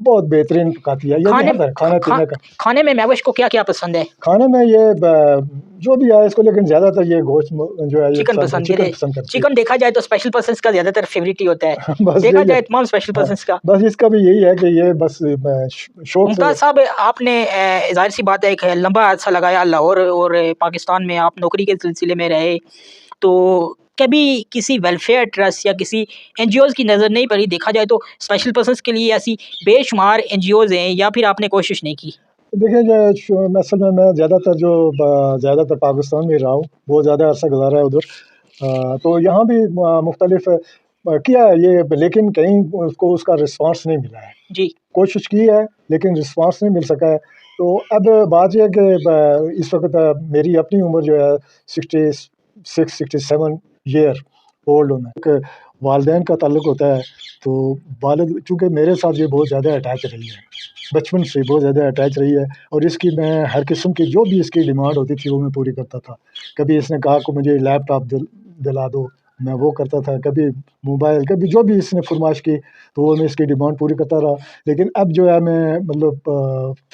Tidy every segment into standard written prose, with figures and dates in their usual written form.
بہت بہترین پکاتی ہے، یعنی ہر طرح کھانا پینے کا۔ کھانے میں مہوش کو کیا کیا پسند ہے؟ کھانے میں یہ جو بھی ہے اس کو، لیکن زیادہ تر یہ گوشت جو ہے یہ چکن پسند چکن پسند کرتی ہے۔ چکن دیکھا جائے تو اسپیشل پرسنس کا زیادہ تر فیوریٹ ہی ہوتا ہے، بس دیکھا یہی جائے ہے، تمام اسپیشل پرسنس کا۔ بس اس کا بھی یہی ہے کہ یہ بس شوق سے۔ ممتاز صاحب، آپ نے ظاہر سی بات ہے ایک لمبا عرصہ لگایا لاہور اور پاکستان میں، آپ نوکری کے سلسلے میں رہے، تو کبھی کسی ویلفیئر ٹرسٹ یا کسی این جی اوز کی نظر نہیں پڑی؟ دیکھا جائے تو اسپیشل پرسنس کے لیے ایسی بے شمار این جی اوز ہیں، یا پھر آپ نے کوشش نہیں کی؟ دیکھیں جو اصل میں زیادہ تر پاکستان میں رہا ہوں، بہت زیادہ عرصہ گزارا ہے ادھر، تو یہاں بھی مختلف کیا ہے یہ، لیکن کہیں اس کا رسپانس نہیں ملا ہے۔ جی، کوشش کی ہے لیکن رسپانس نہیں مل سکا ہے۔ تو اب بات یہ ہے کہ اس وقت میری اپنی عمر جو ہے 67 ایئر اولڈ ہونا ہے، والدین کا تعلق ہوتا ہے، تو والد چونکہ میرے ساتھ یہ بہت زیادہ اٹیچ رہی ہے، بچپن سے بہت زیادہ اٹیچ رہی ہے، اور اس کی میں ہر قسم کی جو بھی اس کی ڈیمانڈ ہوتی تھی وہ میں پوری کرتا تھا۔ کبھی اس نے کہا کہ مجھے لیپ ٹاپ دلا دو، میں وہ کرتا تھا، کبھی موبائل، کبھی جو بھی اس نے فرمائش کی تو وہ میں اس کی ڈیمانڈ پوری کرتا رہا۔ لیکن اب جو ہے میں مطلب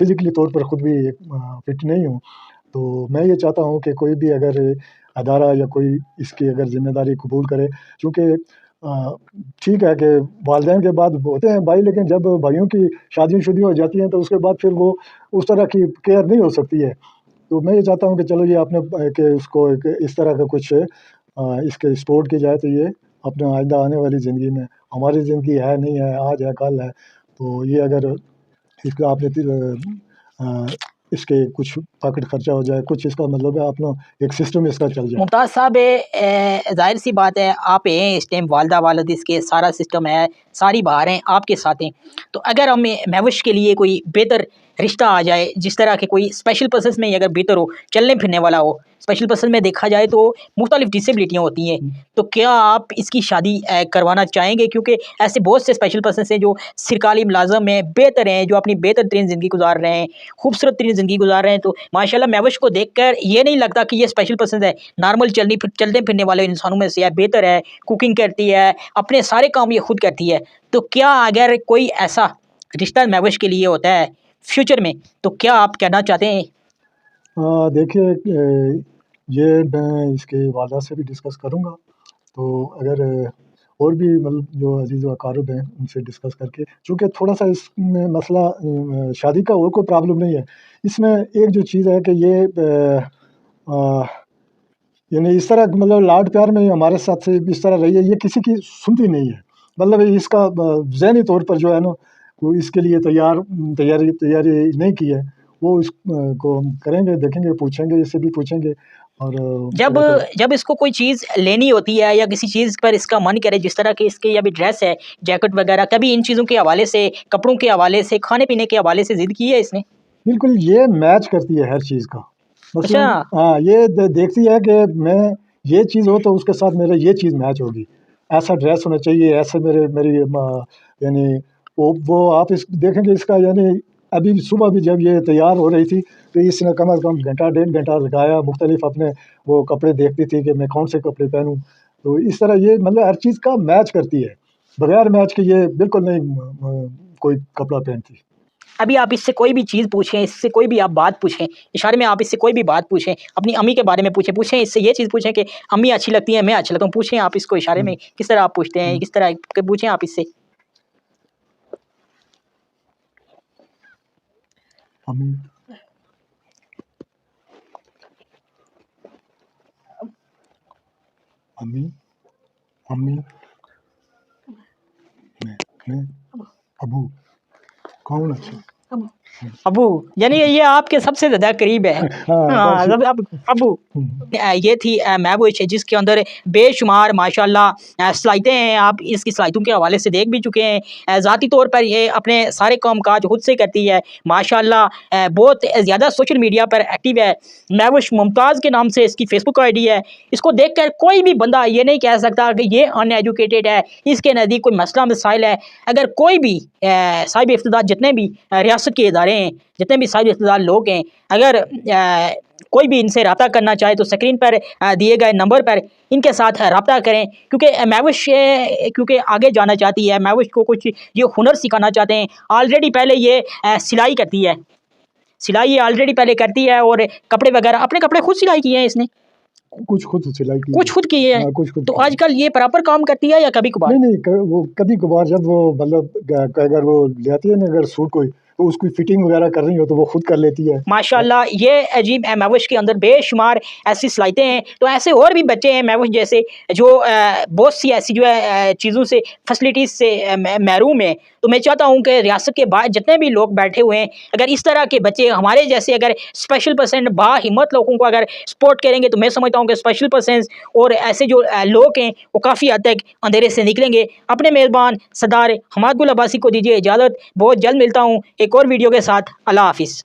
فزیکلی طور پر خود بھی فٹ نہیں ہوں، تو میں یہ چاہتا ہوں کہ کوئی بھی اگر ادارہ یا کوئی اس کی اگر ذمہ داری قبول کرے، چونکہ ٹھیک ہے کہ والدین کے بعد ہوتے ہیں بھائی، لیکن جب بھائیوں کی شادی ہو جاتی ہیں تو اس کے بعد پھر وہ اس طرح کی کیئر نہیں ہو سکتی ہے۔ تو میں یہ چاہتا ہوں کہ چلو یہ اپنے کہ اس کو اس طرح کا کچھ اس کے سپورٹ کی جائے، تو یہ اپنے آئندہ آنے والی زندگی میں، ہماری زندگی ہے نہیں ہے، آج ہے کل ہے، تو یہ اگر اس کا آپ نے اس کے کچھ پاکٹ خرچہ ہو جائے، کچھ اس کا مطلب ہے اپنا ایک سسٹم اس کا چل جائے۔ ممتاز صاحب، ظاہر سی بات ہے آپ ہیں اس ٹائم، والدہ والد اس کے سارا سسٹم ہے، ساری باہر ہیں، آپ کے ساتھ ہیں، تو اگر ہمیں مہوش کے لیے کوئی بہتر رشتہ آ جائے، جس طرح کے کوئی اسپیشل پرسنس میں اگر بہتر ہو، چلنے پھرنے والا ہو، اسپیشل پرسن میں دیکھا جائے تو مختلف ڈسیبلٹیاں ہوتی ہیں، تو کیا آپ اس کی شادی کروانا چاہیں گے؟ کیونکہ ایسے بہت سے اسپیشل پرسنس ہیں جو سرکاری ملازم ہیں، بہتر ہیں، جو اپنی بہتر ترین زندگی گزار رہے ہیں، خوبصورت ترین زندگی گزار رہے ہیں، تو ماشاءاللہ مہوش کو دیکھ کر یہ نہیں لگتا کہ یہ اسپیشل پرسن ہے، نارمل چلنے پھرنے والے انسانوں میں سے ہے، بہتر ہے، کوکنگ کرتی ہے، اپنے سارے کام یہ خود کرتی ہے، تو کیا اگر کوئی ایسا رشتہ مہوش کے لیے ہوتا ہے فیوچر میں، تو کیا آپ کہنا چاہتے ہیں؟ دیکھیے یہ میں اس کے والدہ سے بھی ڈسکس کروں گا، تو اگر اور بھی مطلب جو عزیز و اقارب ہیں ان سے ڈسکس کر کے، چونکہ تھوڑا سا اس میں مسئلہ شادی کا اور کوئی پرابلم نہیں ہے، اس میں ایک جو چیز ہے کہ یہ یعنی اس طرح مطلب لاڈ پیار میں ہمارے ساتھ سے اس طرح رہی ہے، یہ کسی کی سنتی نہیں ہے، مطلب اس کا ذہنی طور پر جو ہے نا وہ اس کے لیے تیاری نہیں کی ہے، وہ اس کو ہم کریں گے، دیکھیں گے، پوچھیں گے، اس سے بھی پوچھیں گے، اور جب اس کو کوئی چیز لینی ہوتی ہے یا کسی چیز پر اس کا من کرے، جس طرح کہ اس کے ابھی ڈریس ہے، جیکٹ وغیرہ، کبھی ان چیزوں کے حوالے سے، کپڑوں کے حوالے سے، کھانے پینے کے حوالے سے ضد کی ہے اس نے؟ بالکل یہ میچ کرتی ہے ہر چیز کا، اچھا، ہاں یہ دیکھتی ہے کہ میں یہ چیز ہو تو اس کے ساتھ میرا یہ چیز میچ ہوگی، ایسا ڈریس ہونا چاہیے، ایسے میری یعنی وہ آپ اس دیکھیں گے، اس کا یعنی ابھی صبح بھی جب یہ تیار ہو رہی تھی تو اس نے کم از کم گھنٹہ ڈیڑھ گھنٹہ لگایا، مختلف اپنے وہ کپڑے دیکھتی تھی کہ میں کون سے کپڑے پہنوں، تو اس طرح یہ مطلب ہر چیز کا میچ کرتی ہے، بغیر میچ کے یہ بالکل نہیں کوئی کپڑا پہنتی۔ ابھی آپ اس سے کوئی بھی چیز پوچھیں، اس سے کوئی بھی آپ بات پوچھیں، اشارے میں آپ اس سے کوئی بھی بات پوچھیں، اپنی امی کے بارے میں پوچھیں، اس سے یہ چیز پوچھیں کہ امی اچھی لگتی ہیں، میں اچھا لگتا ہوں، پوچھیں آپ اس کو اشارے میں، کس طرح آپ پوچھتے ہیں، کس طرح پوچھیں آپ اس سے۔ امی امی امی میں ابو کون؟ اچھا ابو، یعنی یہ آپ کے سب سے زیادہ قریب ہے، ابو۔ یہ تھی مہوش، جس کے اندر بے شمار ماشاءاللہ صلاحیتیں ہیں، آپ اس کی صلاحیتوں کے حوالے سے دیکھ بھی چکے ہیں، ذاتی طور پر یہ اپنے سارے کام کاج خود سے کرتی ہے ماشاءاللہ، بہت زیادہ سوشل میڈیا پر ایکٹیو ہے، مہوش ممتاز کے نام سے اس کی فیس بک آئی ڈی ہے، اس کو دیکھ کر کوئی بھی بندہ یہ نہیں کہہ سکتا کہ یہ ان ایجوکیٹڈ ہے، اس کے نزدیک کوئی مسئلہ مسائل ہے، اگر کوئی بھی صاحب اقتدار، جتنے بھی ریاست کے ادارے ہیں، جتنے بھی صاحب اقتدار لوگ ہیں، اگر کوئی بھی ان سے رابطہ کرنا چاہے تو اسکرین پر دیے گئے نمبر پر ان کے ساتھ رابطہ کریں، کیونکہ مہوش کیونکہ آگے جانا چاہتی ہے، مہوش کو کچھ یہ ہنر سکھانا چاہتے ہیں۔ آلریڈی پہلے یہ سلائی کرتی ہے، سلائی آلریڈی پہلے کرتی ہے، اور کپڑے وغیرہ اپنے کپڑے خود سلائی کیے ہیں اس نے، کچھ خود سلائی کی، کچھ خود کیے ہیں۔ کچھ خود تو آج کل یہ پراپر کام کرتی ہے یا کبھی کبھار؟ نہیں، وہ کبھی کبھار جب وہ مطلب اگر وہ لیتی ہے نا اگر سوٹ کوئی تو اس کی فٹنگ وغیرہ کر رہی ہو تو وہ خود کر لیتی ہے۔ ماشاءاللہ یہ عجیب مہوش کے اندر بے شمار ایسی صلاحیتیں ہیں، تو ایسے اور بھی بچے ہیں مہوش جیسے جو بہت سی ایسی جو ہے چیزوں سے فیسلٹیز سے محروم ہیں۔ تو میں چاہتا ہوں کہ ریاست کے باہر جتنے بھی لوگ بیٹھے ہوئے ہیں، اگر اس طرح کے بچے ہمارے جیسے اگر اسپیشل پرسن با ہمت لوگوں کو اگر سپورٹ کریں گے تو میں سمجھتا ہوں کہ اسپیشل پرسنز اور ایسے جو لوگ ہیں وہ کافی حد تک اندھیرے سے نکلیں گے۔ اپنے میزبان سردار حماد گل عباسی کو دیجیے اجازت، بہت جلد ملتا ہوں ایک اور ویڈیو کے ساتھ۔ اللہ حافظ۔